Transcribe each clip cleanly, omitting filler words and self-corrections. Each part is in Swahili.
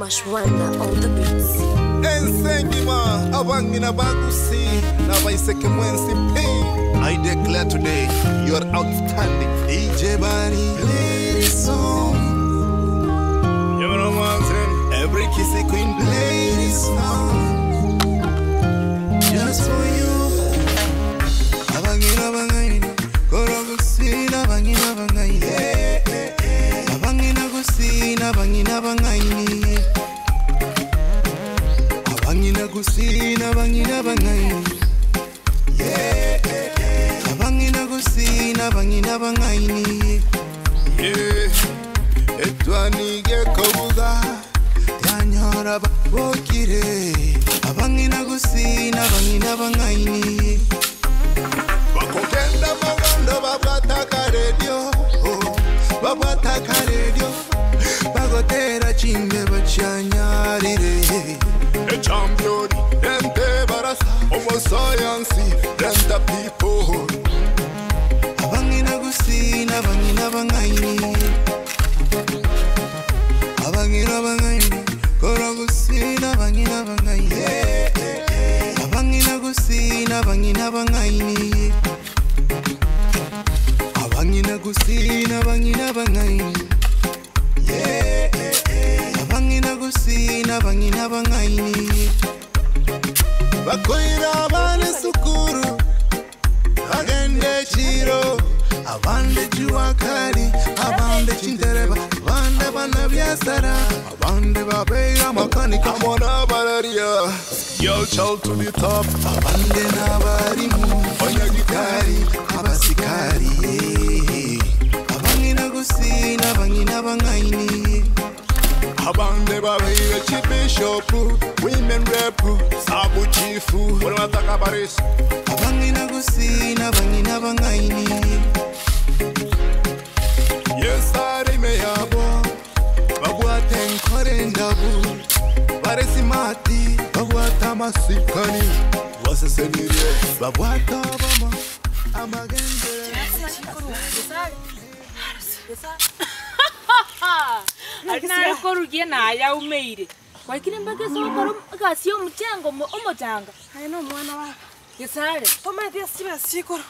Wash Rwanda on the beats. Ensengima abangina bagusi na baiseke mwensi pain. I declare today you are outstanding. DJ Bari play this song. You know what I'm saying? Every kissy queen play this song. Just for you. Abangina bangaini korogusi na bangina bangaini. Abangina gusi na bangina bangaini. Abangina kusina bangina bangaini. Yeah. Abangina kusina bangina bangaini. Yeah. Etwani ge kobuga yanyora bakire. Abangina kusina bangina bangaini. Bakokenda magondo babwataka radio. Babwataka radio. Bagotera chimbe bachanyarire. A champion, them te barasa, over science, them the people. Abangina gusina, abangina bangaini. Abangina bangaini, kora gusina, abangina bangaini. Abangina gusina, abangina bangaini. Abangina gusina, abangina bangaini. Abangina gusina, abangina bangaini. Bakoira bane sukuru agende chiro abande juakari abande chindereba abande bana byasara abande babega makanika mona bararia yo child to the top abande nabarimu onya gitari abasikari abangina gusina abangina bangaini. Abande babe chief bishop, women rep, sabu chifu, wanataka baris. Abangina gusina, abangina bangaini. Yes, I me abo, babuate nkore ndabu, baresi mati, babuata masikani, wase senire, babuata bama, amagende. Alina korugie na ya umeire. Kwa kile mbage so koro gasio mchango omotanga. Haino mwana wa. Gisare. Omete siba sikoro.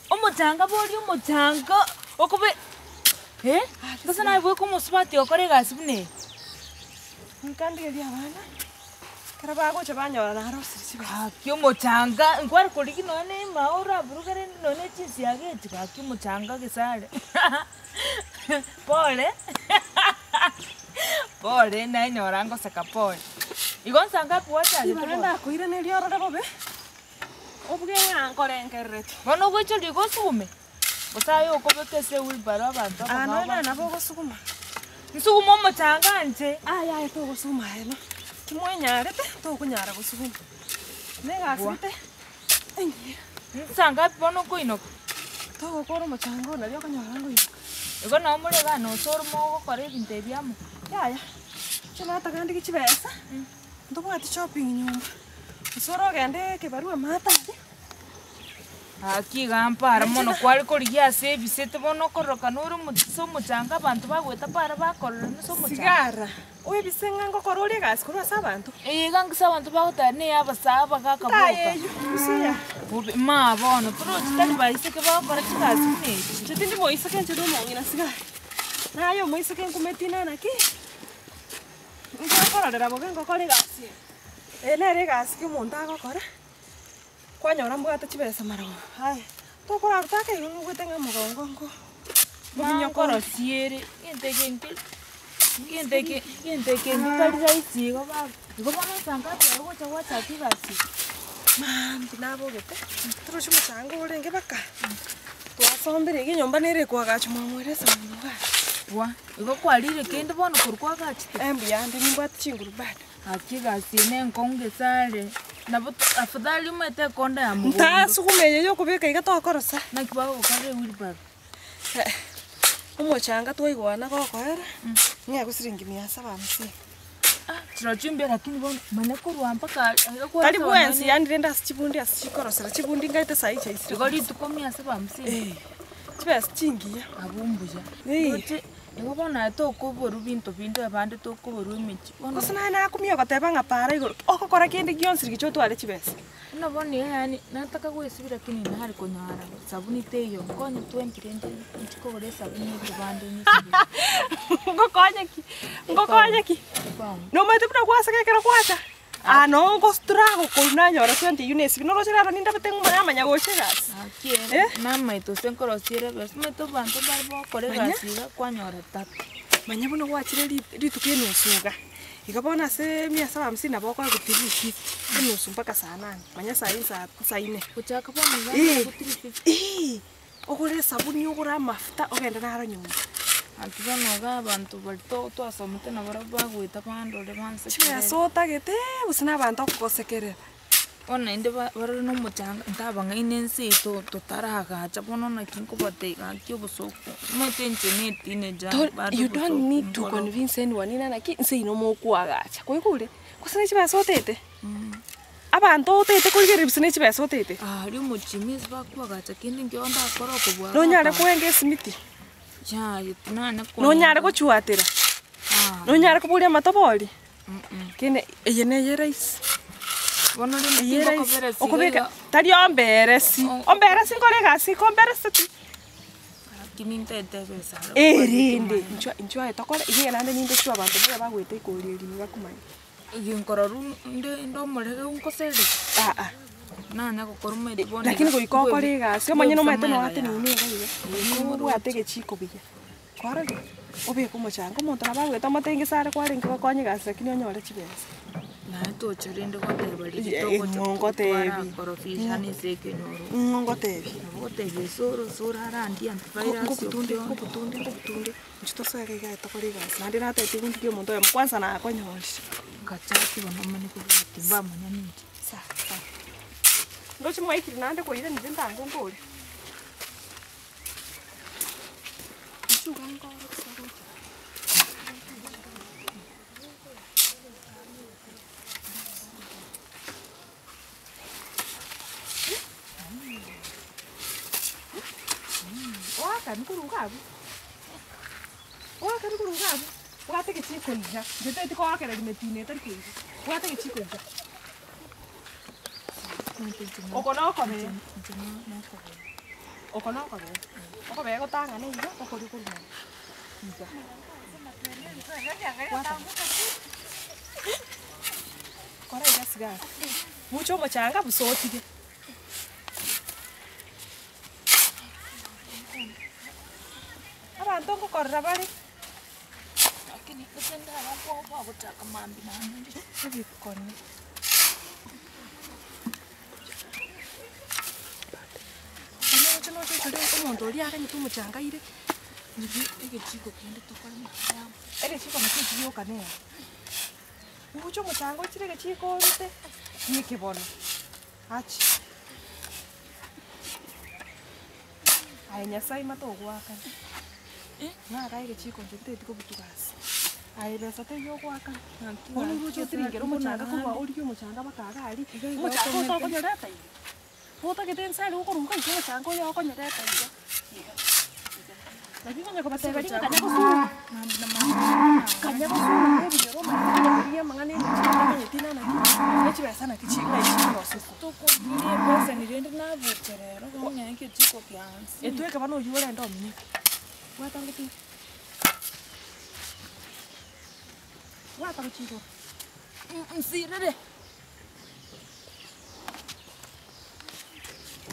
Omotanga boli omotanga. Okobe. Basa na bwe komo spati okore gasibune. Nkandigeria abana. Karabago chabanyora na harosi siba. Kyo motanga ngwar koliki none maora burugare none chisi ageti kyo motanga gisare. Pole na inyorango saka pole. Igonsa ngapi wacha Ibanda kuira ne lioro bobe. Obuge ankore nkerete. Bono gocho ligosume. Bosayo okobeke se wilbaro abantu abana. Ana nabo gosukuma. Nsukuma motanga nje. Aya to gosuma heno. Kimwenyarete to kunyara gosukuma. Nega asite. Enye. Nsanga bono koino. To gokoro mochango na lyo kanyorango iko. Ego no muri gano sormo gokora ibintu ebyamo. Yaya. Chimata kandi kichibesa. Ndobwati shopping nyumba. Usoro gende kebarua mata. Akigampara mono kwali korigia service tebono koroka nuru mutso muchanga abantu bagweta para bakorera niso muchanga. Sigara. Oye bisenga ngokora uri gas kurwa sabantu. Gangisa abantu bagotane abasaba gakaboka. Usiya. Ma bono pro tali baise ke bakora chikazi ne. Chitindi moisa kenche do mongina sigara. Nayo moisa ken kumetina naki. Ngokora dera bogen ngokora gas. Nere gas ke monta gokora. Kwanyora mbwata chibesa maro. Hai. Tokora rutake ngwetenga mugongo ngo. Munyokoro siere Yenteke ngikalira isigo baba. Ngobona sanga yawo chawa chativasi. Man, tinabogete. Turushi muchango urenge baka. Twasombere nyomba nere kwa gacho mwere samuga. Wa, iko kwalire kende bono kurwa gachite. Embiyande nimbwati chinguru bad. Akiga sine nkonge sare. Nabo afadhali umete konda ya mugongo. Ntasukumenye yo kubika igatokorosa. Nakibago kare wilbaro. Umuchanga twaigwana gokora. Nya gusiringi 750. Chirachimbe lakini bono manekorwa mpaka karibu ensi yani renda sichibundi asichikorosera chibundi ngaite sai chaisi. Igoli tukomia 750. Chibes chingia abumbuja. Ego bona tokoboru bintu binde abande tokoboru imichi. Kusina na kumio koteba ngapara igoro. Okokora kende gionsiri gichotware chibesa. Unabona yani nataka kwesibira kini nahari konyara sabuni teyo konye 20 rende nchikogore sabuni kubande nyisibi. Ngokonya ki. No mate bra kwasa kekera kwacha. No ngo strago kuna nyora 20 units. No lo chera ninda betengu manya gochegas. Akie. Mama ito senkoro sire bes meto bantu barbo kore gasiga kwanyora tatu. Manya buno gwachire ritukeni usuga. Ikabona se 750 na boko gutirifi. Nusu mpaka saa 8. Manya saa 4. Kuchaka pa mwana gutirifi. Ogore sabuni ogora mafuta ogenda naro nyumba. Antibanoga abantu balito twasomete na baraba gwita bandore banse. Chesota gete usina bantu kosekere. Ona inde barore no muchanga ntabanga inense to totaraga chabono na kinko batega kyobosoko. Metenche neti ne ja. You don't need to convince anyone ina kinse ino mokuagacha. Koigure. Kusina chibasotete. Abantu tete kuigere bisine chibasotete. Rio muchimis bakuagacha kindi ngionda akora kubwa. No nyare kwenge smiti. Ya, yitinane ko. No nyare kuchuatira. No nyare kubulia matobori. Kene eyene yerais. Bono ri mukobere si. Okobeka tari omberesi. Omberesi ngoregasi komberesi. Kinintete besa. Erinde. Nchwa etokore igenande ninde chwa bantu bya bagwete ikoreri bakumanya. Iginkororu ndo murege unkoseri. Nanya gukoruma ibone. Lakini goikoko rigasi omanye no mate no ate nini ngaiye. Ngo atege chiko biye. Kwarage. Obe kumuchanga umuntu nabagwete amatenge sare kwarenga bakonye gasi kini onyore chibesa. Na to chirinde gotebali gitoko ngotebi. Korofisha ni seke nyoro. Ngotebi. Ngotebi sura arandi antivirus kubutunde. Nchito sare ga etokore gasi. Nandi nata etigundi kyo muntu kwanza na akonyolisi. Kachaki banamani kubati bamanya niti. Sa. Ndochi mwaikiri nande koire nzinda ngongoli. Ichuga ngoro kusaroti. Waka nikurugabu. Wate ke chiko nja. Jete tiko akere dimetine tariki. Wate ke chiko nja. Okono kobe. Okobe gotanga ne igo okori kuruma. Iga. Kora iga siga. Mucho mochanga busotike. Abantu ngokorra bari. Lakini kusenda hapo kutaka mambi na ndi. Hivi koni. No chale umuntu oli akanye tumuchangaire. Nigi chiko kende tokora mukayamba. Chiko nakiti yoka ne. Mucho muchango chirege chiko orite. Ni kibono. Achi. Anya sai matogwaka. Na kaige chiko njete tiko butugasi. Besa te yo gwaka. Ono rucho tiringero muchanga kuba oli muchanga bakaga ali. Muchanga to konyoreta iyi. Puta que ten sale uko runga ikiwa chango yo konyoreta iyo. Lakini kanya ko batebali kanya ko sura. Kanya ko sura ebyo mama ya mangane ni tina na. Echi besa na kichika ichiko sisi. Toko ndiye pesa ni rende na buterero ngonya nke chiko kyansi. Etweka bano yura ndo mini. Wata ngiti. Wata chiko. Nsirere.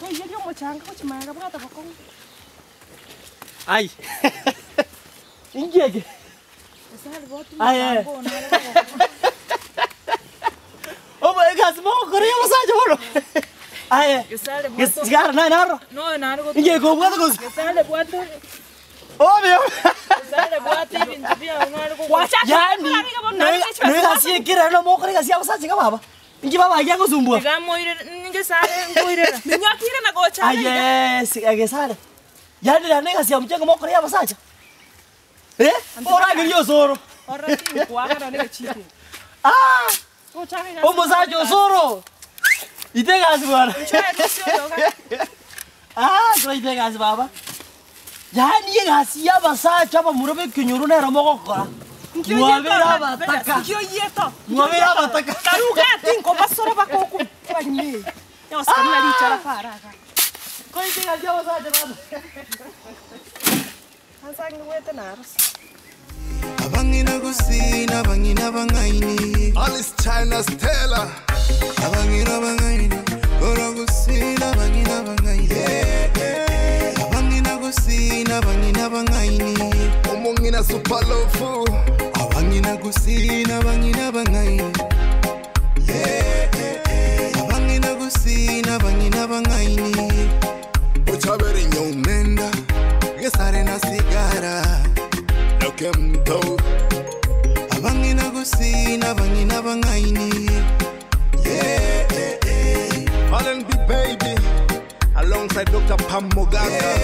Tôi giết vô một chàng có chừng mà gặp ra tập con. Ai. Ini kìa. Ai. Oh my God, semua Korea masa aja baru. Ai. Sekarang naro. No, naro. Ini kau buat aku. Sale buat. Oh meu. Sale buat ini dia naro. Wacha. Yani. Nui kasih kira no mau Korea kasih apa saja nggak apa. Ini apa lagi aku sumbua. Tiga moire ninge sare moire. Ninge kira na gocha. Ay, sare. Yani dan nega siya mchenga mo Korea apa saja. Orang gilio soro. Orang sini kuaga na nega chiki. Ah. Omo sajo soro. Itenga asbara. Ah, kau itenga asbaba. Yani ngasi abasacha bamurobe kinyuru nero mogokora. Mwabera bataka. Kyo yeto. Mwabera bataka. Taruga tinko basora bakoku. Bani. Yawasamira lichara faraga. Koite ngasi abasacha baba. Hansangi wete naros. Abangina kusina, abangina bangaini. Alice China Stella. Abangina bangaini. Ora kusina, abangina bangaini. Abangina kusina, abangina bangaini. Omongina super love. Abangina kusina, abangina bangaini. Abangina kusina, abangina bangaini. Uchabere nyomenda. Gesare na sigara. Kemto abangina kusina abangina bangaini Allen B baby alongside Dr. Pam Mogaga